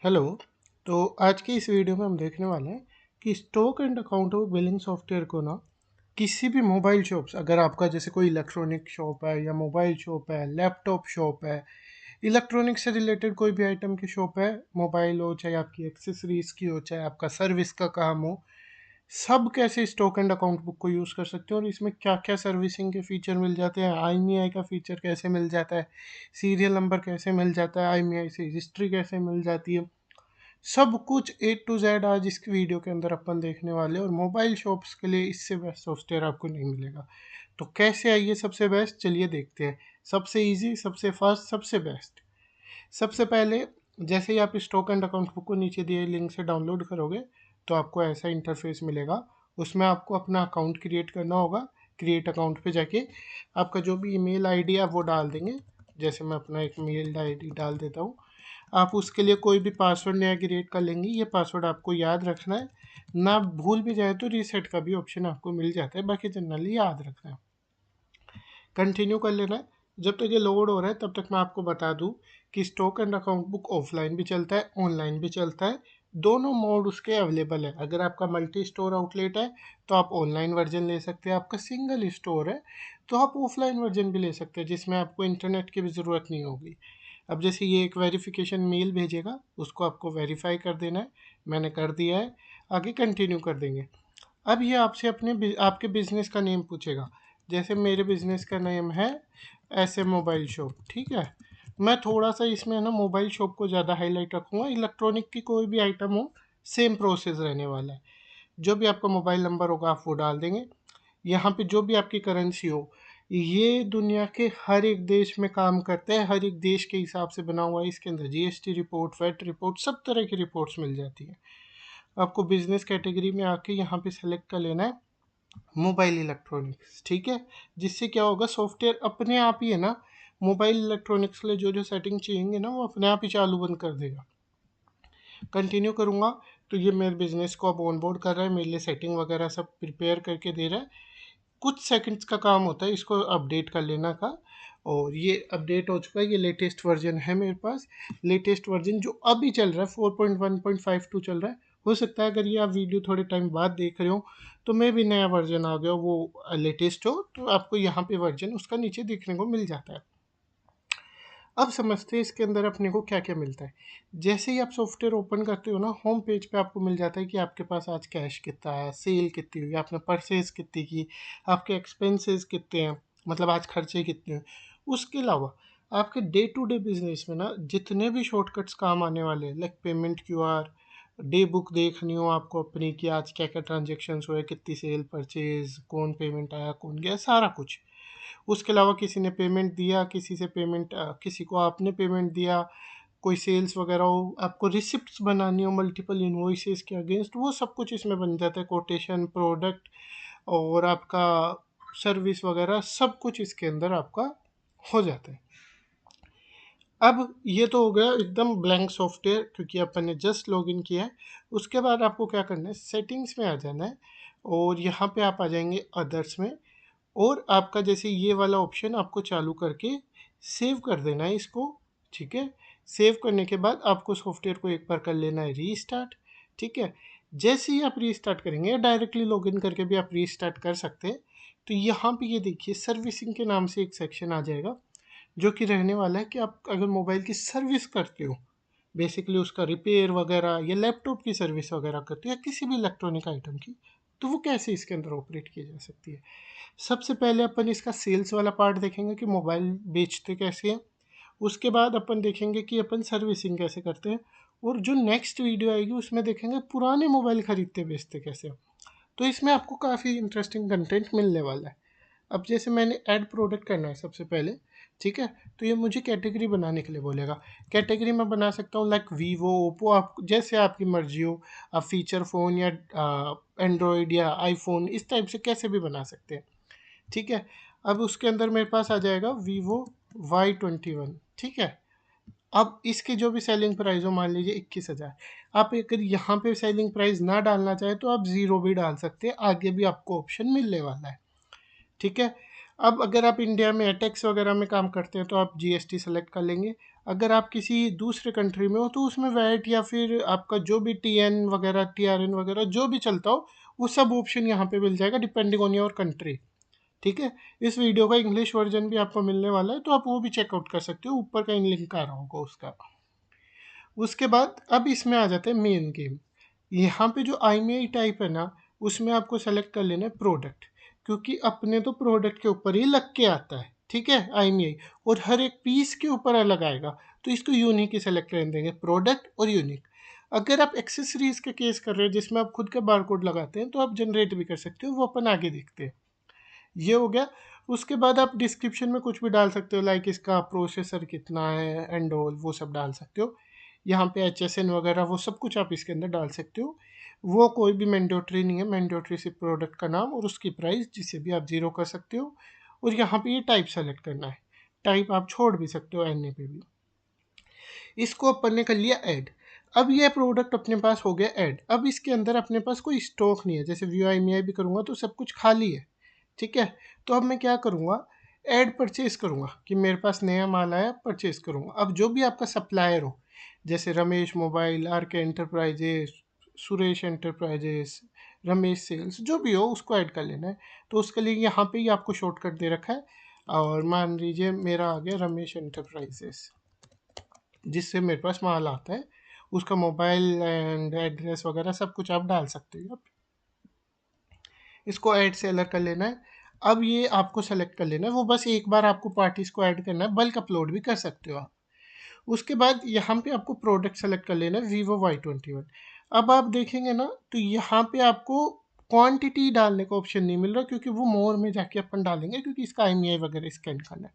Hello. तो आज की इस वीडियो में हम देखने वाले हैं कि stock and account billing software को ना किसी भी मोबाइल शॉप्स, अगर आपका जैसे कोई इलेक्ट्रॉनिक शॉप है या मोबाइल शॉप है, लैपटॉप शॉप है, इलेक्ट्रॉनिक से रिलेटेड कोई भी आइटम की शॉप है, मोबाइल हो चाहे आपकी एक्सेसरीज की हो चाहे आपका सर्विस का काम हो, सब कैसे स्टॉक एंड अकाउंट बुक को यूज़ कर सकते हो और इसमें क्या क्या सर्विसिंग के फीचर मिल जाते हैं, आईएमईआई का फीचर कैसे मिल जाता है, सीरियल नंबर कैसे मिल जाता है, आईएमईआई से हिस्ट्री कैसे मिल जाती है, सब कुछ A to Z आज इस वीडियो के अंदर अपन देखने वाले हैं। और मोबाइल शॉप्स के लिए इससे बेस्ट सॉफ्टवेयर आपको नहीं मिलेगा। तो कैसे आइए सबसे बेस्ट, चलिए देखते हैं। सबसे इजी, सबसे फास्ट, सबसे बेस्ट। सबसे पहले जैसे ही आप स्टॉक एंड अकाउंट बुक को नीचे दिए लिंक से डाउनलोड करोगे तो आपको ऐसा इंटरफेस मिलेगा। उसमें आपको अपना अकाउंट क्रिएट करना होगा। क्रिएट अकाउंट पे जाके आपका जो भी ईमेल आईडी है वो डाल देंगे। जैसे मैं अपना एक मेल आईडी डाल देता हूँ। आप उसके लिए कोई भी पासवर्ड नया क्रिएट कर लेंगे। ये पासवर्ड आपको याद रखना है। ना भूल भी जाए तो रीसेट का भी ऑप्शन आपको मिल जाता है, बाकी जनरली याद रखना है। कंटिन्यू कर लेना है। जब तक ये लोड हो रहा है तब तक मैं आपको बता दूं कि stock and account book offline भी चलता है, ऑनलाइन भी चलता है। दोनों मोड उसके अवेलेबल है। अगर आपका मल्टी स्टोर आउटलेट है तो आप ऑनलाइन वर्जन ले सकते हैं। आपका सिंगल स्टोर है तो आप ऑफलाइन वर्जन भी ले सकते हैं, जिसमें आपको इंटरनेट की भी ज़रूरत नहीं होगी। अब जैसे ये एक वेरिफिकेशन मेल भेजेगा, उसको आपको वेरीफाई कर देना है। मैंने कर दिया है। आगे कंटिन्यू कर देंगे। अब ये आपसे आपके बिजनेस का नेम पूछेगा। जैसे मेरे बिजनेस का नेम है ऐसे मोबाइल शॉप, ठीक है। मैं थोड़ा सा इसमें ना मोबाइल शॉप को ज़्यादा हाईलाइट रखूँगा। इलेक्ट्रॉनिक की कोई भी आइटम हो, सेम प्रोसेस रहने वाला है। जो भी आपका मोबाइल नंबर होगा आप वो डाल देंगे। यहाँ पे जो भी आपकी करेंसी हो, ये दुनिया के हर एक देश में काम करता है। हर एक देश के हिसाब से बना हुआ है। इसके अंदर जीएसटी रिपोर्ट, वैट रिपोर्ट, सब तरह की रिपोर्ट्स मिल जाती हैं। आपको बिजनेस कैटेगरी में आके यहाँ पे सेलेक्ट कर लेना है मोबाइल इलेक्ट्रॉनिक्स, ठीक है। जिससे क्या होगा, सॉफ्टवेयर अपने आप ही है ना, मोबाइल इलेक्ट्रॉनिक्स के लिए जो जो सेटिंग चाहिए ना वो अपने आप ही चालू बंद कर देगा। कंटिन्यू करूँगा तो ये मेरे बिजनेस को अब ऑनबोर्ड कर रहा है, मेरे लिए सेटिंग वगैरह सब प्रिपेयर करके दे रहा है। कुछ सेकंड्स का काम होता है इसको अपडेट कर लेना का। और ये अपडेट हो चुका है। ये लेटेस्ट वर्जन है मेरे पास। लेटेस्ट वर्जन जो अभी चल रहा है 4.1.52 चल रहा है। हो सकता है अगर ये आप वीडियो थोड़े टाइम बाद देख रहे हो तो मैं भी नया वर्जन आ गया हो, वो लेटेस्ट हो, तो आपको यहाँ पे वर्जन उसका नीचे देखने को मिल जाता है। अब समझते हैं इसके अंदर अपने को क्या क्या मिलता है। जैसे ही आप सॉफ्टवेयर ओपन करते हो ना, होम पेज पे आपको मिल जाता है कि आपके पास आज कैश कितना है, सेल कितनी हुई, आपने परचेज कितनी की, आपके एक्सपेंसेस कितने हैं, मतलब आज खर्चे कितने हैं। उसके अलावा आपके डे टू डे बिजनेस में ना जितने भी शॉर्टकट्स काम आने वाले हैं, like payment QR, day book देखनी हो आपको अपनी कि आज क्या क्या ट्रांजेक्शन्स हुए, कितनी सेल, परचेज, कौन पेमेंट आया, कौन गया, सारा कुछ। उसके अलावा किसी ने पेमेंट दिया, किसी से पेमेंट, किसी को आपने पेमेंट दिया, कोई सेल्स वगैरह हो, आपको रिसिप्ट्स बनानी हो मल्टीपल इन्वॉइसेस के अगेंस्ट, वो सब कुछ इसमें बन जाता है। कोटेशन, प्रोडक्ट और आपका सर्विस वगैरह सब कुछ इसके अंदर आपका हो जाता है। अब ये तो हो गया एकदम ब्लैंक सॉफ्टवेयर, क्योंकि अपन ने जस्ट लॉगिन किया है। उसके बाद आपको क्या करना है, सेटिंग्स में आ जाना है और यहाँ पे आप आ जाएंगे अदर्स में। और आपका जैसे ये वाला ऑप्शन आपको चालू करके सेव कर देना है इसको, ठीक है। सेव करने के बाद आपको सॉफ्टवेयर को एक बार कर लेना है रीस्टार्ट, ठीक है। जैसे ही आप रीस्टार्ट करेंगे, डायरेक्टली लॉगिन करके भी आप रीस्टार्ट कर सकते हैं। तो यहाँ पे ये देखिए सर्विसिंग के नाम से एक सेक्शन आ जाएगा, जो कि रहने वाला है कि आप अगर मोबाइल की सर्विस करते हो, बेसिकली उसका रिपेयर वगैरह, या लैपटॉप की सर्विस वगैरह करते हो, या किसी भी इलेक्ट्रॉनिक आइटम की, तो वो कैसे इसके अंदर ऑपरेट की जा सकती है। सबसे पहले अपन इसका सेल्स वाला पार्ट देखेंगे कि मोबाइल बेचते कैसे हैं। उसके बाद अपन देखेंगे कि अपन सर्विसिंग कैसे करते हैं। और जो नेक्स्ट वीडियो आएगी उसमें देखेंगे पुराने मोबाइल खरीदते बेचते कैसे हैं। तो इसमें आपको काफ़ी इंटरेस्टिंग कंटेंट मिलने वाला है। अब जैसे मैंने ऐड प्रोडक्ट करना है सबसे पहले, ठीक है। तो ये मुझे कैटेगरी बनाने के लिए बोलेगा। कैटेगरी मैं बना सकता हूँ लाइक वीवो, ओप्पो, आप जैसे आपकी मर्जी हो। आप फीचर फ़ोन या एंड्रॉयड या आईफोन, इस टाइप से कैसे भी बना सकते हैं, ठीक है। अब उसके अंदर मेरे पास आ जाएगा वीवो Y21, ठीक है। अब इसकी जो भी सेलिंग प्राइस हो, मान लीजिए 21,000। आप अगर यहाँ पे सेलिंग प्राइस ना डालना चाहे तो आप ज़ीरो भी डाल सकते हैं, आगे भी आपको ऑप्शन मिलने वाला है, ठीक है। अब अगर आप इंडिया में टैक्स वगैरह में काम करते हैं तो आप जीएसटी सेलेक्ट कर लेंगे। अगर आप किसी दूसरे कंट्री में हो तो उसमें वैट या फिर आपका जो भी टीएन वगैरह टीआरएन वगैरह जो भी चलता हो वो सब ऑप्शन यहाँ पे मिल जाएगा डिपेंडिंग ऑन योर कंट्री। ठीक है, इस वीडियो का इंग्लिश वर्जन भी आपको मिलने वाला है तो आप वो भी चेकआउट कर सकते हो, ऊपर का लिंक आ रहा होगा उसका। उसके बाद अब इसमें आ जाते हैं मेन गेम। यहाँ पे जो IMEI टाइप है ना उसमें आपको सेलेक्ट कर लेना है प्रोडक्ट, क्योंकि अपने तो प्रोडक्ट के ऊपर ही लग के आता है। ठीक है, IMEI और हर एक पीस के ऊपर अलग आएगा, तो इसको यूनिक ही सेलेक्ट कर देंगे, प्रोडक्ट और यूनिक। अगर आप एक्सेसरीज के केस कर रहे हो जिसमें आप खुद का बारकोड लगाते हैं तो आप जनरेट भी कर सकते हो, वो अपन आगे देखते हैं। ये हो गया। उसके बाद आप डिस्क्रिप्शन में कुछ भी डाल सकते हो, लाइक इसका प्रोसेसर कितना है एंड ऑल, वो सब डाल सकते हो। यहाँ पे HSN वगैरह वो सब कुछ आप इसके अंदर डाल सकते हो। वो कोई भी मैंडेटरी नहीं है, मैंडेटरी सिर्फ प्रोडक्ट का नाम और उसकी प्राइस, जिसे भी आप जीरो कर सकते हो। और यहाँ पे ये टाइप सेलेक्ट करना है, टाइप आप छोड़ भी सकते हो NA पे भी। इसको अपन ने कर लिया ऐड। अब ये प्रोडक्ट अपने पास हो गया ऐड। अब इसके अंदर अपने पास कोई स्टॉक नहीं है, जैसे व्यू IMEI भी करूँगा तो सब कुछ खाली है। ठीक है, तो अब मैं क्या करूँगा, ऐड परचेज करूँगा कि मेरे पास नया माल आया, परचेज करूँगा। अब जो भी आपका सप्लायर हो, जैसे Ramesh mobile, RK enterprises, Suresh enterprises, Ramesh sales, जो भी हो उसको ऐड कर लेना है। तो उसके लिए यहाँ पे ही आपको शॉर्टकट दे रखा है, और मान लीजिए मेरा आ गया रमेश एंटरप्राइजेस, जिससे मेरे पास माल आता है। उसका मोबाइल एंड एड्रेस वगैरह सब कुछ आप डाल सकते हो। इसको ऐड सेलर कर लेना है। अब ये आपको सेलेक्ट कर लेना है, वो बस एक बार आपको पार्टीज को ऐड करना है, बल्क अपलोड भी कर सकते हो आप। उसके बाद यहाँ पे आपको प्रोडक्ट सेलेक्ट कर लेना है, Vivo Y21। अब आप देखेंगे ना तो यहाँ पे आपको क्वांटिटी डालने का ऑप्शन नहीं मिल रहा, क्योंकि वो मोर में जाके अपन डालेंगे, क्योंकि इसका IMEI वगैरह स्कैन करना है।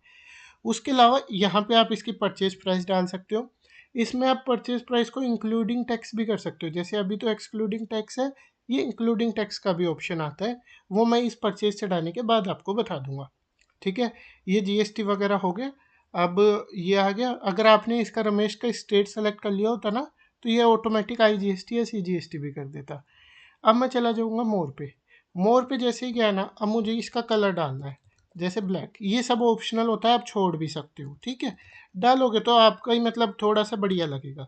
उसके अलावा यहाँ पे आप इसकी परचेज प्राइस डाल सकते हो। इसमें आप परचेज प्राइस को इंक्लूडिंग टैक्स भी कर सकते हो, जैसे अभी तो एक्सक्लूडिंग टैक्स है, ये इंक्लूडिंग टैक्स का भी ऑप्शन आता है, वो मैं इस परचेज चढ़ाने के बाद आपको बता दूंगा। ठीक है, ये GST वगैरह हो गया। अब ये आ गया, अगर आपने इसका रमेश का स्टेट सेलेक्ट कर लिया होता ना तो ये ऑटोमेटिक IGST या CGST भी कर देता। अब मैं चला जाऊँगा मोर पे। मोर पे जैसे ही गया ना, अब मुझे इसका कलर डालना है, जैसे ब्लैक। ये सब ऑप्शनल होता है, आप छोड़ भी सकते हो। ठीक है, डालोगे तो आपका ही मतलब थोड़ा सा बढ़िया लगेगा।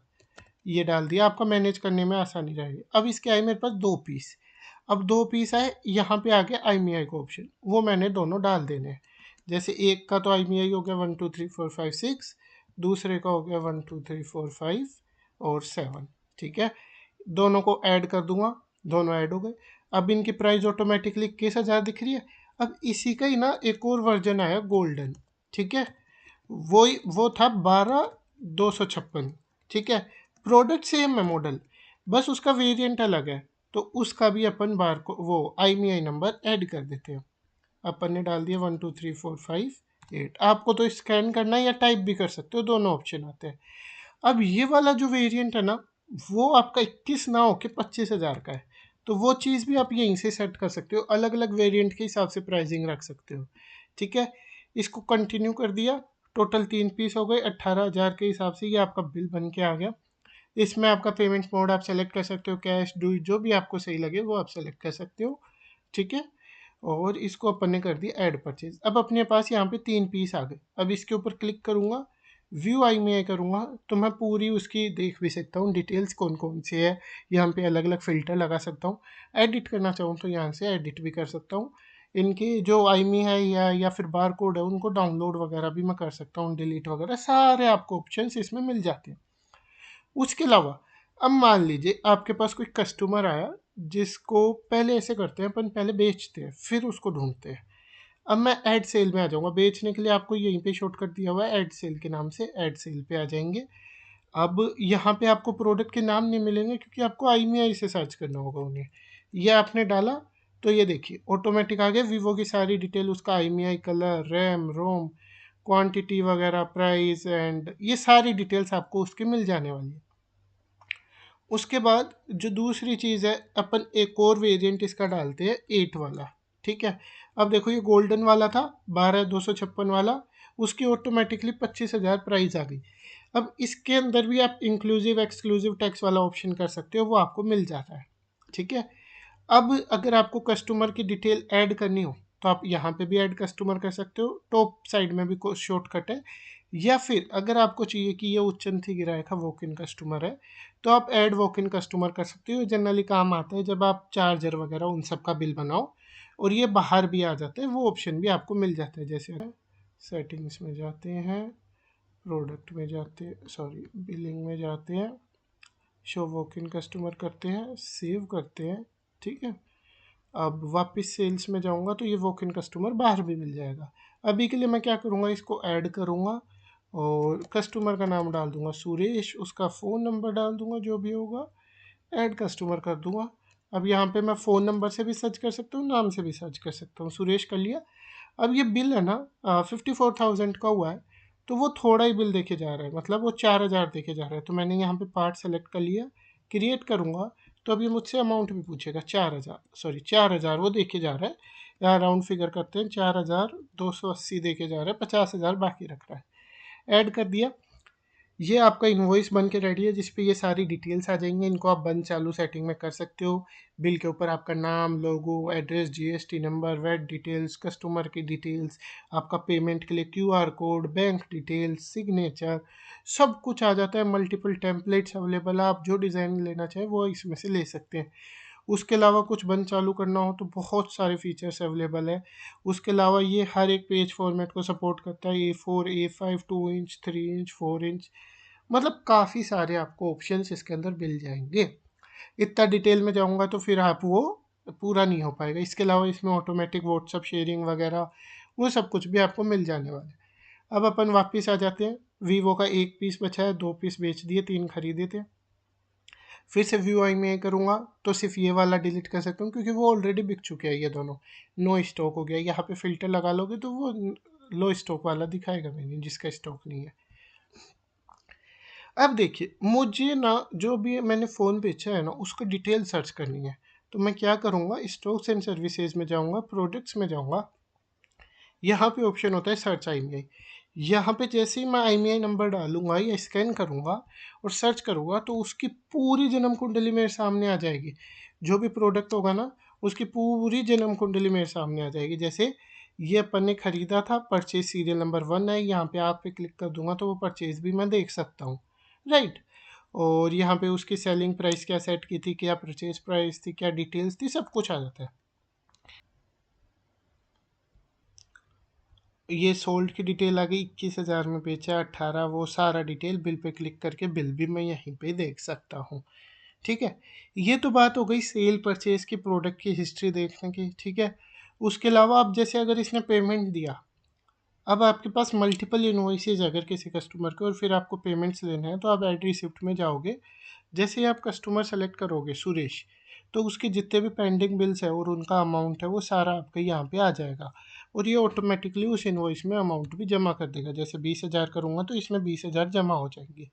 ये डाल दिया, आपका मैनेज करने में आसानी रहेगी। अब इसके आए मेरे पास 2 पीस। अब 2 पीस आए, यहाँ पे आ गया IMEI का ऑप्शन, वो मैंने दोनों डाल देने हैं। जैसे एक का तो IMEI हो गया 1 2 3 4 5 6, दूसरे का हो गया 1 2 3 4 5 और 7। ठीक है, दोनों को ऐड कर दूंगा, दोनों ऐड हो गए। अब इनकी प्राइस ऑटोमेटिकली 21,000 दिख रही है। अब इसी का ही ना एक और वर्जन आया गोल्डन। ठीक है, वो था 12,256। ठीक है, प्रोडक्ट सेम है मॉडल, बस उसका वेरिएंट अलग है। तो उसका भी अपन बार को वो IMEI नंबर ऐड कर देते हैं। अपन ने डाल दिया 1 2 3 4 5 8। आपको तो स्कैन करना है या टाइप भी कर सकते हो, दोनों ऑप्शन आते हैं। अब ये वाला जो वेरिएंट है ना, वो आपका 21 ना होके 25,000 का है। तो वो चीज़ भी आप यहीं से सेट कर सकते हो, अलग अलग वेरिएंट के हिसाब से प्राइसिंग रख सकते हो। ठीक है, इसको कंटिन्यू कर दिया। टोटल 3 पीस हो गए 18,000 के हिसाब से, ये आपका बिल बन के आ गया। इसमें आपका पेमेंट मोड आप सेलेक्ट कर सकते हो, कैश, डू, जो भी आपको सही लगे वो आप सेलेक्ट कर सकते हो। ठीक है, और इसको अपन ने कर दिया ऐड परचेज। अब अपने पास यहाँ पे 3 पीस आ गए। अब इसके ऊपर क्लिक करूँगा, व्यू IMEI करूँगा तो मैं पूरी उसकी देख भी सकता हूँ, डिटेल्स कौन कौन सी है। यहाँ पे अलग अलग फ़िल्टर लगा सकता हूँ। एडिट करना चाहूँ तो यहाँ से एडिट भी कर सकता हूँ। इनके जो IMEI या फिर बार कोड है उनको डाउनलोड वगैरह भी मैं कर सकता हूँ, डिलीट वगैरह सारे आपको ऑप्शंस इसमें मिल जाते हैं। उसके अलावा अब मान लीजिए आपके पास कोई कस्टमर आया, जिसको पहले ऐसे करते हैं अपन, पहले बेचते हैं फिर उसको ढूंढते हैं। अब मैं ऐड सेल में आ जाऊंगा, बेचने के लिए आपको यहीं पे शॉर्टकट दिया हुआ है ऐड सेल के नाम से, ऐड सेल पे आ जाएंगे। अब यहाँ पे आपको प्रोडक्ट के नाम नहीं मिलेंगे, क्योंकि आपको IMEI से सर्च करना होगा उन्हें। ये आपने डाला तो ये देखिए ऑटोमेटिक आ गया वीवो की सारी डिटेल, उसका IMEI, कलर, रैम, रोम, क्वांटिटी वगैरह, प्राइस एंड ये सारी डिटेल्स आपको उसकी मिल जाने वाली है। उसके बाद जो दूसरी चीज़ है, अपन एक और वेरिएंट इसका डालते हैं 8 वाला। ठीक है, अब देखो ये गोल्डन वाला था 12,256 वाला, उसकी ऑटोमेटिकली 25,000 प्राइस आ गई। अब इसके अंदर भी आप इंक्लूसिव एक्सक्लूसिव टैक्स वाला ऑप्शन कर सकते हो, वो आपको मिल जाता है। ठीक है, अब अगर आपको कस्टमर की डिटेल ऐड करनी हो तो आप यहाँ पे भी ऐड कस्टमर कर सकते हो। टॉप साइड में भी शॉर्टकट है, या फिर अगर आपको चाहिए कि ये उच्चंती गिराए का वॉक इन कस्टमर है, तो आप ऐड वॉक इन कस्टमर कर सकते हो। जनरली काम आता है जब आप चार्जर वगैरह उन सब का बिल बनाओ, और ये बाहर भी आ जाते हैं, वो ऑप्शन भी आपको मिल जाता है। जैसे सेटिंग्स में जाते हैं, प्रोडक्ट में जाते हैं, सॉरी बिलिंग में जाते हैं, शो वॉक इन कस्टमर करते हैं, सेव करते हैं, ठीक है। अब वापस सेल्स में जाऊंगा तो ये वॉक इन कस्टमर बाहर भी मिल जाएगा। अभी के लिए मैं क्या करूँगा, इसको ऐड करूँगा और कस्टमर का नाम डाल दूंगा सुरेश, उसका फ़ोन नंबर डाल दूंगा जो भी होगा, ऐड कस्टमर कर दूंगा। अब यहाँ पे मैं फ़ोन नंबर से भी सर्च कर सकता हूँ, नाम से भी सर्च कर सकता हूँ, सुरेश कर लिया। अब ये बिल है ना 54,000 का हुआ है, तो वो थोड़ा ही बिल देखे जा रहा है, मतलब वो 4,000 देखे जा रहा है। तो मैंने यहाँ पे पार्ट सेलेक्ट कर लिया, क्रिएट करूँगा, तो अब ये मुझसे अमाउंट भी पूछेगा 4,000, सॉरी 4,000 वो देखे जा रहा है। यहाँ राउंड फिगर करते हैं, 4,280 देखे जा रहा है, 50,000 बाकी रख रहा है। ऐड कर दिया, ये आपका इनवॉइस बन के रेडी है, जिस पे ये सारी डिटेल्स आ जाएंगी। इनको आप बंद चालू सेटिंग में कर सकते हो। बिल के ऊपर आपका नाम, logo, address, GST number, VAT details, customer की डिटेल्स, आपका पेमेंट के लिए QR code, bank details, signature, सब कुछ आ जाता है। मल्टीपल टेम्पलेट्स अवेलेबल है, आप जो डिज़ाइन लेना चाहें वो इसमें से ले सकते हैं। उसके अलावा कुछ बंद चालू करना हो तो बहुत सारे फीचर्स अवेलेबल है। उसके अलावा ये हर एक पेज फॉर्मेट को सपोर्ट करता है, A4, A5, 2 inch, 3 inch, 4 inch, मतलब काफ़ी सारे आपको ऑप्शंस इसके अंदर मिल जाएंगे। इतना डिटेल में जाऊंगा तो फिर आप वो पूरा नहीं हो पाएगा। इसके अलावा इसमें ऑटोमेटिक व्हाट्सअप शेयरिंग वगैरह वो सब कुछ भी आपको मिल जाने वाला है। अब अपन वापस आ जाते हैं। वीवो का एक पीस बचा है, 2 पीस बेच दिए, 3 खरीदे थे। फिर से व्यू आई में करूँगा तो सिर्फ ये वाला डिलीट कर सकता हूँ, क्योंकि वो ऑलरेडी बिक चुके हैं ये दोनों, नो स्टॉक हो गया। यहाँ पे फिल्टर लगा लोगे तो वो लो स्टॉक वाला दिखाएगा मैंने, जिसका स्टॉक नहीं है। अब देखिए, मुझे ना जो भी मैंने फ़ोन बेचा है ना उसको डिटेल सर्च करनी है। तो मैं क्या करूँगा, स्टॉक्स एंड सर्विसेज में जाऊँगा, प्रोडक्ट्स में जाऊँगा, यहाँ पे ऑप्शन होता है सर्च IMEI। यहाँ पे जैसे ही मैं IMEI नंबर डालूंगा या स्कैन करूँगा और सर्च करूँगा तो उसकी पूरी जन्म कुंडली मेरे सामने आ जाएगी। जो भी प्रोडक्ट होगा ना उसकी पूरी जन्म कुंडली मेरे सामने आ जाएगी। जैसे ये अपन ने खरीदा था, परचेज सीरियल नंबर 1 है, यहाँ पे आप पे क्लिक कर दूंगा तो वो परचेज भी मैं देख सकता हूँ, राइट। और यहाँ पे उसकी सेलिंग प्राइस क्या सेट की थी, क्या परचेज प्राइस थी, क्या डिटेल्स थी, सब कुछ आ जाता है। ये सोल्ड की डिटेल आ गई, 21,000 में बेचा, 18, वो सारा डिटेल बिल पे क्लिक करके बिल भी मैं यहीं पे देख सकता हूँ, ठीक है। ये तो बात हो गई सेल परचेज की, प्रोडक्ट की हिस्ट्री देखने की, ठीक है। उसके अलावा अब जैसे अगर इसने पेमेंट दिया, अब आपके पास मल्टीपल इन्वॉइसेज अगर किसी कस्टमर के, और फिर आपको पेमेंट्स लेने हैं, तो आप ऐड रिसिप्ट में जाओगे। जैसे ही आप कस्टमर सेलेक्ट करोगे सुरेश, तो उसके जितने भी पेंडिंग बिल्स है और उनका अमाउंट है वो सारा आपके यहाँ पे आ जाएगा, और ये ऑटोमेटिकली उस इन्वॉइस में अमाउंट भी जमा कर देगा। जैसे 20,000 करूँगा तो इसमें 20,000 जमा हो जाएंगे।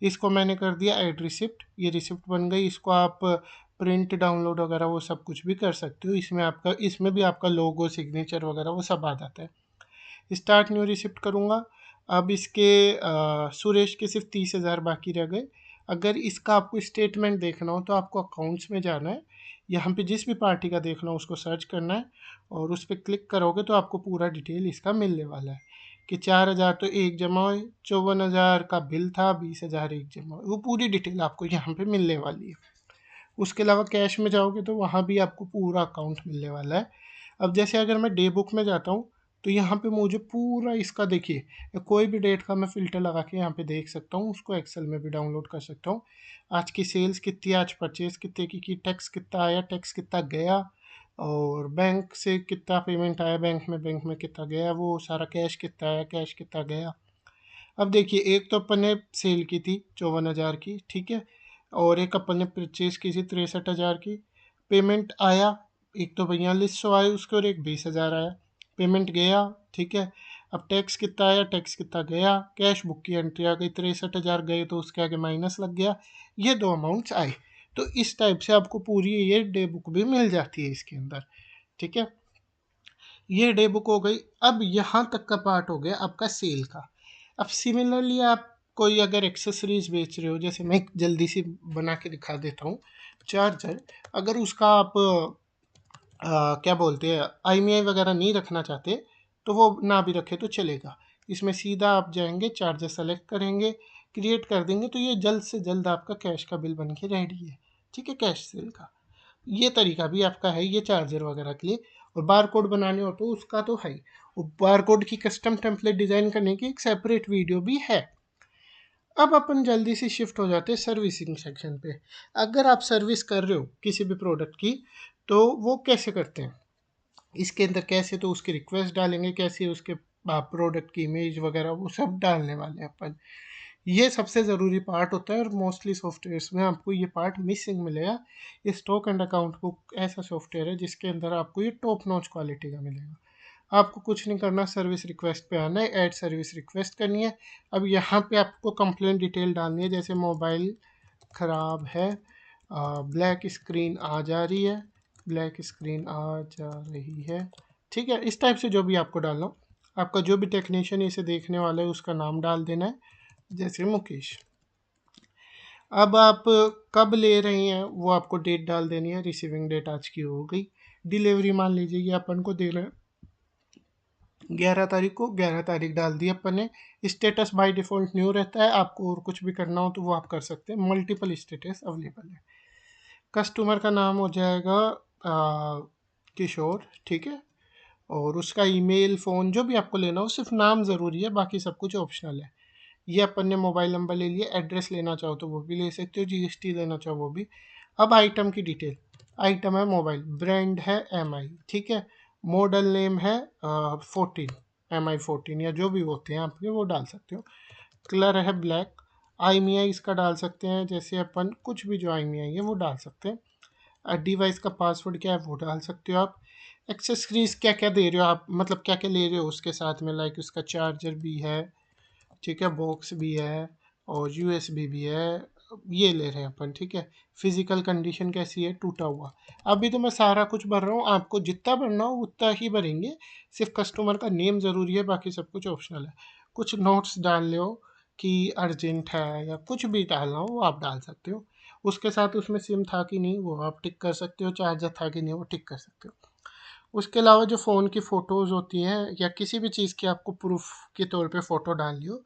इसको मैंने कर दिया ऐड रिसिप्ट, ये रिसिप्ट बन गई। इसको आप प्रिंट, डाउनलोड वगैरह वो सब कुछ भी कर सकते हो। इसमें आपका, इसमें भी आपका लोगो, सिग्नेचर वगैरह वो सब आ जाता है। स्टार्ट न्यू रिसिप्ट करूँगा। अब इसके सुरेश के सिर्फ 30,000 बाकी रह गए। अगर इसका आपको स्टेटमेंट देखना हो तो आपको अकाउंट्स में जाना है, यहाँ पे जिस भी पार्टी का देखना हो उसको सर्च करना है, और उस पर क्लिक करोगे तो आपको पूरा डिटेल इसका मिलने वाला है कि 4,000 तो एक जमा हुए, 54,000 का बिल था, 20,000 एक जमा हुए, वो पूरी डिटेल आपको यहाँ पे मिलने वाली है। उसके अलावा कैश में जाओगे तो वहाँ भी आपको पूरा अकाउंट मिलने वाला है। अब जैसे अगर मैं डे बुक में जाता हूँ तो यहाँ पे मुझे पूरा इसका देखिए, कोई भी डेट का मैं फ़िल्टर लगा के यहाँ पे देख सकता हूँ, उसको एक्सेल में भी डाउनलोड कर सकता हूँ। आज की सेल्स कितनी, आज परचेज कितने की, टैक्स कितना आया, टैक्स कितना गया, और बैंक से कितना पेमेंट आया, बैंक में कितना गया, वो सारा कैश कितना आया, कैश कितना गया। अब देखिए, एक तो अपन ने सेल की थी 54,000 की, ठीक है, और एक अपन ने परचेज की थी 63,000 की। पेमेंट आया, एक तो 4200 आए उसके, और एक 20,000 आया। पेमेंट गया, ठीक है। अब टैक्स कितना आया, टैक्स कितना गया, कैश बुक की एंट्री आ गई, 63,000 गए तो उसके आगे माइनस लग गया। ये दो अमाउंट्स आए। तो इस टाइप से आपको पूरी ये डे बुक भी मिल जाती है इसके अंदर, ठीक है। ये डे बुक हो गई। अब यहाँ तक का पार्ट हो गया आपका सेल का। अब सिमिलरली आप कोई अगर एक्सेसरीज बेच रहे हो, जैसे मैं एक जल्दी सी बना के दिखा देता हूँ, चार्जर, अगर उसका आप क्या बोलते हैं IMEI वगैरह नहीं रखना चाहते तो वो ना भी रखे तो चलेगा। इसमें सीधा आप जाएंगे, चार्जर सेलेक्ट करेंगे, क्रिएट कर देंगे, तो ये जल्द से जल्द आपका कैश का बिल बन के रेडी है। ठीक है, कैश सेल का ये तरीका भी आपका है, ये चार्जर वगैरह के लिए। और बार कोड बनाने हो तो उसका तो है ही, और बार कोड की कस्टम टेम्पलेट डिज़ाइन करने की एक सेपरेट वीडियो भी है। अब अपन जल्दी से शिफ्ट हो जाते हैं सर्विसिंग सेक्शन पे। अगर आप सर्विस कर रहे हो किसी भी प्रोडक्ट की, तो वो कैसे करते हैं इसके अंदर, कैसे तो उसकी रिक्वेस्ट डालेंगे, कैसे उसके प्रोडक्ट की इमेज वगैरह वो सब डालने वाले हैं अपन। ये सबसे ज़रूरी पार्ट होता है और मोस्टली सॉफ्टवेयर्स में आपको ये पार्ट मिसिंग मिलेगा। ये स्टॉक एंड अकाउंट बुक ऐसा सॉफ्टवेयर है जिसके अंदर आपको ये टॉप नॉच क्वालिटी का मिलेगा। आपको कुछ नहीं करना, सर्विस रिक्वेस्ट पे आना है, ऐड सर्विस रिक्वेस्ट करनी है। अब यहाँ पे आपको कंप्लेंट डिटेल डालनी है, जैसे मोबाइल ख़राब है, ब्लैक स्क्रीन आ जा रही है, ब्लैक स्क्रीन आ जा रही है। ठीक है, इस टाइप से जो भी आपको डालना हो, आपका जो भी टेक्नीशियन इसे देखने वाला है उसका नाम डाल देना है, जैसे मुकेश। अब आप कब ले रहे हैं वो आपको डेट डाल देनी है, रिसीविंग डेट आज की हो गई। डिलीवरी मान लीजिए ये अपन को दे रहे हैं 11 तारीख को, 11 तारीख डाल दी अपन ने। स्टेटस बाय डिफ़ॉल्ट न्यू रहता है, आपको और कुछ भी करना हो तो वो आप कर सकते हैं, मल्टीपल स्टेटस अवेलेबल है। कस्टमर का नाम हो जाएगा किशोर, ठीक है। और उसका ईमेल, फ़ोन जो भी आपको लेना हो, सिर्फ नाम ज़रूरी है, बाकी सब कुछ ऑप्शनल है। ये अपन ने मोबाइल नंबर ले लिया, एड्रेस लेना चाहो तो वो भी ले सकते हो, जीएसटी लेना चाहो वो भी। अब आइटम की डिटेल, आइटम है मोबाइल, ब्रांड है MI, ठीक है। मॉडल नेम है 14, MI 14 या जो भी होते हैं आपके वो डाल सकते हो। कलर है ब्लैक। IMEI इसका डाल सकते हैं, जैसे अपन कुछ भी जो IMEI है वो डाल सकते हैं। डिवाइस का पासवर्ड क्या है वो डाल सकते हो आप। एक्सेसरीज क्या क्या दे रहे हो आप, मतलब क्या क्या ले रहे हो उसके साथ में, लाइक उसका चार्जर भी है, ठीक है, बॉक्स भी है, और USB भी है, ये ले रहे हैं अपन, ठीक है। फिजिकल कंडीशन कैसी है, टूटा हुआ। अभी तो मैं सारा कुछ भर रहा हूँ, आपको जितना भरना हो उतना ही भरेंगे, सिर्फ कस्टमर का नेम ज़रूरी है, बाकी सब कुछ ऑप्शनल है। कुछ नोट्स डाल लो कि अर्जेंट है या कुछ भी डालना हो वो आप डाल सकते हो। उसके साथ उसमें सिम था कि नहीं वो आप टिक कर सकते हो, चार्जर था कि नहीं वो टिक कर सकते हो। उसके अलावा जो फ़ोन की फ़ोटोज़ होती हैं या किसी भी चीज़ की आपको प्रूफ के तौर पे फ़ोटो डालनी हो,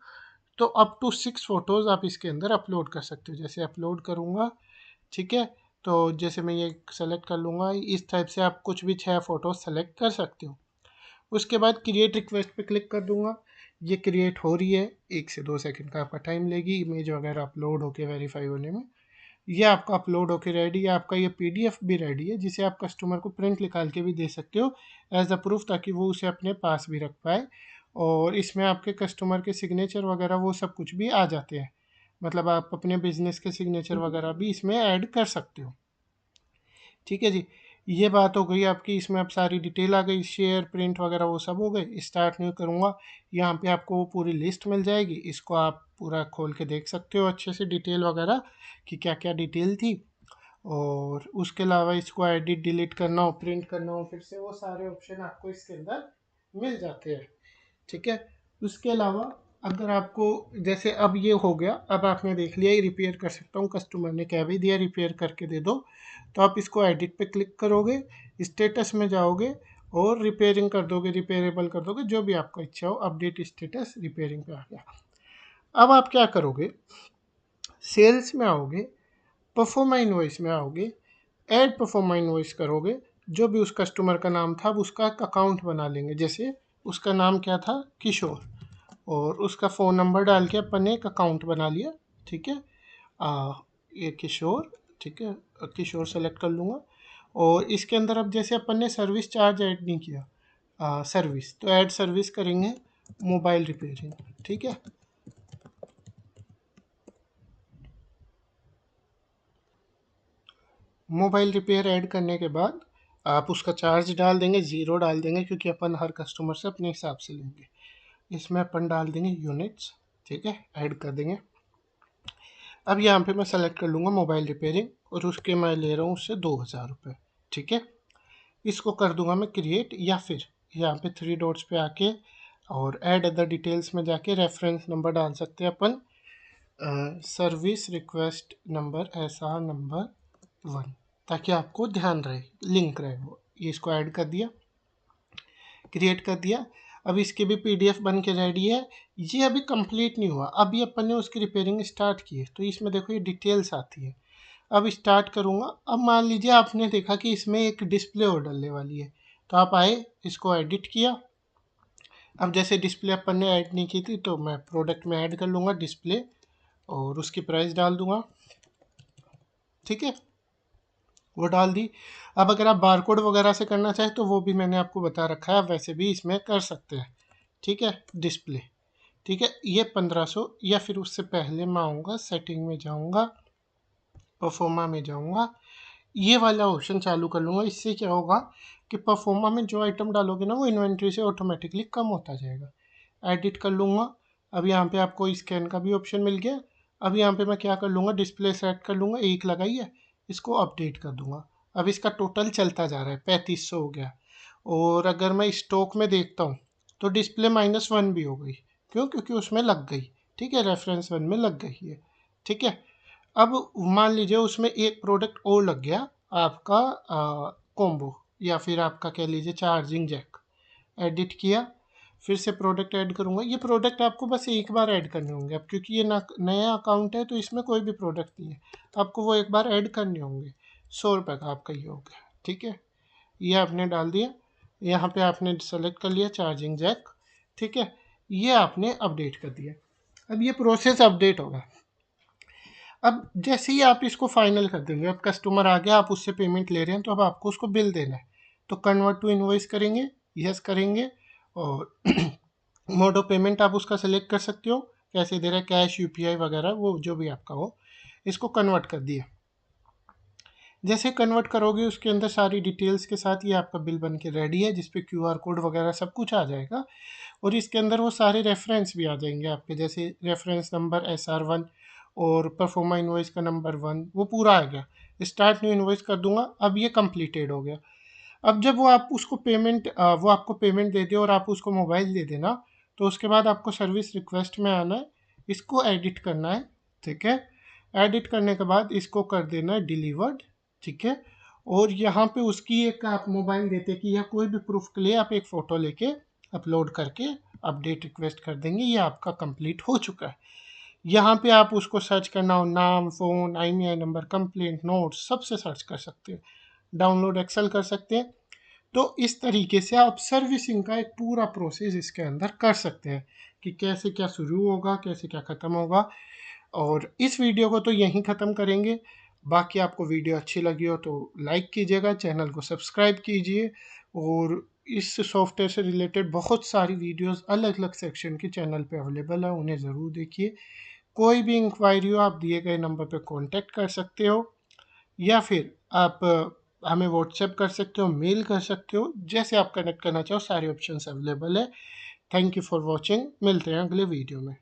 तो अप टू 6 फ़ोटोज़ आप इसके अंदर अपलोड कर सकते हो। जैसे अपलोड करूँगा, ठीक है, तो जैसे मैं ये सेलेक्ट कर लूँगा, इस टाइप से आप कुछ भी 6 फ़ोटोज़ सेलेक्ट कर सकते हो। उसके बाद क्रिएट रिक्वेस्ट पे क्लिक कर दूँगा, ये क्रिएट हो रही है, 1 से 2 सेकंड का आपका टाइम लेगी इमेज वगैरह अपलोड होके वेरीफाई होने में। ये आपका अपलोड होके रेडी है, आपका ये PDF भी रेडी है, जिसे आप कस्टमर को प्रिंट निकाल के भी दे सकते हो एज अ प्रूफ, ताकि वो उसे अपने पास भी रख पाए। और इसमें आपके कस्टमर के सिग्नेचर वगैरह वो सब कुछ भी आ जाते हैं, मतलब आप अपने बिजनेस के सिग्नेचर वगैरह भी इसमें ऐड कर सकते हो। ठीक है जी, ये बात हो गई आपकी, इसमें अब सारी डिटेल आ गई, शेयर प्रिंट वगैरह वो सब हो गए। स्टार्ट न्यू करूँगा, यहाँ पे आपको वो पूरी लिस्ट मिल जाएगी, इसको आप पूरा खोल के देख सकते हो अच्छे से डिटेल वगैरह कि क्या क्या डिटेल थी। और उसके अलावा इसको एडिट डिलीट करना हो, प्रिंट करना हो, फिर से वो सारे ऑप्शन आपको इसके अंदर मिल जाते हैं, ठीक है। उसके अलावा अगर आपको, जैसे अब ये हो गया, अब आपने देख लिया ये रिपेयर कर सकता हूँ, कस्टमर ने कह भी दिया रिपेयर करके दे दो, तो आप इसको एडिट पे क्लिक करोगे, स्टेटस में जाओगे और रिपेयरिंग कर दोगे, रिपेयरेबल कर दोगे, जो भी आपका इच्छा हो। अपडेट स्टेटस रिपेयरिंग पे आ गया। अब आप क्या करोगे, सेल्स में आओगे, परफॉर्मा इनवॉइस में आओगे, ऐड परफॉर्मा इनवॉइस करोगे, जो भी उस कस्टमर का नाम था अब उसका एक अकाउंट बना लेंगे, जैसे उसका नाम क्या था, किशोर, और उसका फ़ोन नंबर डाल के अपन ने एक अकाउंट बना लिया, ठीक है। ये किशोर, ठीक है, किशोर सेलेक्ट कर लूँगा। और इसके अंदर अब जैसे अपन ने सर्विस चार्ज ऐड नहीं किया, सर्विस, तो ऐड सर्विस करेंगे, मोबाइल रिपेयरिंग, ठीक है। मोबाइल रिपेयर ऐड करने के बाद आप उसका चार्ज डाल देंगे, ज़ीरो डाल देंगे, क्योंकि अपन हर कस्टमर से अपने हिसाब से लेंगे। इसमें अपन डाल देंगे यूनिट्स, ठीक है, ऐड कर देंगे। अब यहाँ पे मैं सेलेक्ट कर लूँगा मोबाइल रिपेयरिंग, और उसके मैं ले रहा हूँ उससे 2000 रुपये, ठीक है। इसको कर दूंगा मैं क्रिएट, या फिर यहाँ पे 3 डॉट्स पे आके और ऐड अदर डिटेल्स में जाके रेफरेंस नंबर डाल सकते हैं अपन, सर्विस रिक्वेस्ट नंबर ऐसा नंबर 1, ताकि आपको ध्यान रहे, लिंक रहे वो। ये इसको ऐड कर दिया, क्रिएट कर दिया। अब इसकी भी PDF बन के रेडी है। ये अभी कंप्लीट नहीं हुआ, अभी अपन ने उसकी रिपेयरिंग स्टार्ट की है, तो इसमें देखो ये डिटेल्स आती है। अब स्टार्ट करूँगा। अब मान लीजिए आपने देखा कि इसमें एक डिस्प्ले और डलने वाली है, तो आप आए, इसको एडिट किया। अब जैसे डिस्प्ले अपन ने ऐड नहीं की थी, तो मैं प्रोडक्ट में ऐड कर लूँगा डिस्प्ले और उसकी प्राइस डाल दूँगा। ठीक है, वो डाल दी। अब अगर आप बारकोड वगैरह से करना चाहें तो वो भी मैंने आपको बता रखा है, वैसे भी इसमें कर सकते हैं। ठीक है, डिस्प्ले, ठीक है, ये 1500, या फिर उससे पहले मैं आऊँगा, सेटिंग में जाऊँगा, परफॉर्मा में जाऊँगा, ये वाला ऑप्शन चालू कर लूँगा। इससे क्या होगा कि परफॉर्मा में जो आइटम डालोगे ना, वो इन्वेंट्री से ऑटोमेटिकली कम होता जाएगा। एडिट कर लूँगा। अब यहाँ पे आपको स्कैन का भी ऑप्शन मिल गया। अब यहाँ पे मैं क्या कर लूँगा, डिस्प्ले सेट कर लूँगा, एक लगाई है, इसको अपडेट कर दूँगा। अब इसका टोटल चलता जा रहा है, 3500 हो गया। और अगर मैं स्टॉक में देखता हूँ तो डिस्प्ले -1 भी हो गई। क्यों? क्योंकि उसमें लग गई। ठीक है, रेफरेंस 1 में लग गई है। ठीक है, अब मान लीजिए उसमें एक प्रोडक्ट और लग गया, आपका कॉम्बो, या फिर आपका कह लीजिए चार्जिंग जैक। एडिट किया, फिर से प्रोडक्ट ऐड करूँगा। ये प्रोडक्ट आपको बस एक बार ऐड करने होंगे, अब क्योंकि ये नया अकाउंट है तो इसमें कोई भी प्रोडक्ट नहीं है, आपको वो एक बार ऐड करने होंगे। 100 रुपये का आपका ये हो गया। ठीक है, ये आपने डाल दिया। यहाँ पे आपने सेलेक्ट कर लिया चार्जिंग जैक। ठीक है, ये आपने अपडेट कर दिया। अब ये प्रोसेस अपडेट होगा। अब जैसे ही आप इसको फाइनल कर देंगे, अब कस्टमर आ गया, आप उससे पेमेंट ले रहे हैं, तो अब आपको उसको बिल देना है। तो कन्वर्ट टू इनवॉइस करेंगे, यस करेंगे, और मोड ऑफ पेमेंट आप उसका सेलेक्ट कर सकते हो, कैसे दे रहा है, कैश, UPI वगैरह, वो जो भी आपका हो। इसको कन्वर्ट कर दिया। जैसे कन्वर्ट करोगे उसके अंदर सारी डिटेल्स के साथ ये आपका बिल बन के रेडी है, जिसपे QR कोड वगैरह सब कुछ आ जाएगा। और इसके अंदर वो सारे रेफरेंस भी आ जाएंगे आपके, जैसे रेफरेंस नंबर SR1 और परफॉर्मा इनवॉइस का नंबर 1, वो पूरा आ गया। स्टार्ट न्यू इनवॉइस कर दूंगा। अब ये कंप्लीटेड हो गया। अब जब वो आप उसको पेमेंट वो आपको पेमेंट दे दे और आप उसको मोबाइल दे देना, तो उसके बाद आपको सर्विस रिक्वेस्ट में आना है, इसको एडिट करना है। ठीक है, एडिट करने के बाद इसको कर देना है डिलीवर्ड। ठीक है, और यहाँ पे उसकी एक आप मोबाइल देते कि या कोई भी प्रूफ के लिए आप एक फ़ोटो लेके अपलोड करके अपडेट रिक्वेस्ट कर देंगे, ये आपका कंप्लीट हो चुका है। यहाँ पे आप उसको सर्च करना हो, नाम, phone, IMEI number, complaint, note, सबसे सर्च कर सकते हैं, डाउनलोड एक्सेल कर सकते हैं। तो इस तरीके से आप सर्विसिंग का एक पूरा प्रोसेस इसके अंदर कर सकते हैं कि कैसे क्या शुरू होगा, कैसे क्या ख़त्म होगा। और इस वीडियो को तो यहीं ख़त्म करेंगे। बाकी आपको वीडियो अच्छी लगी हो तो लाइक कीजिएगा, चैनल को सब्सक्राइब कीजिए, और इस सॉफ्टवेयर से रिलेटेड बहुत सारी वीडियोस अलग अलग सेक्शन के चैनल पे अवेलेबल है, उन्हें ज़रूर देखिए। कोई भी इंक्वायरी हो आप दिए गए नंबर पे कांटेक्ट कर सकते हो, या फिर आप हमें व्हाट्सएप कर सकते हो, मेल कर सकते हो, जैसे आप कनेक्ट करना चाहो, सारे ऑप्शंस अवेलेबल है। थैंक यू फॉर वॉचिंग, मिलते हैं अगले वीडियो में।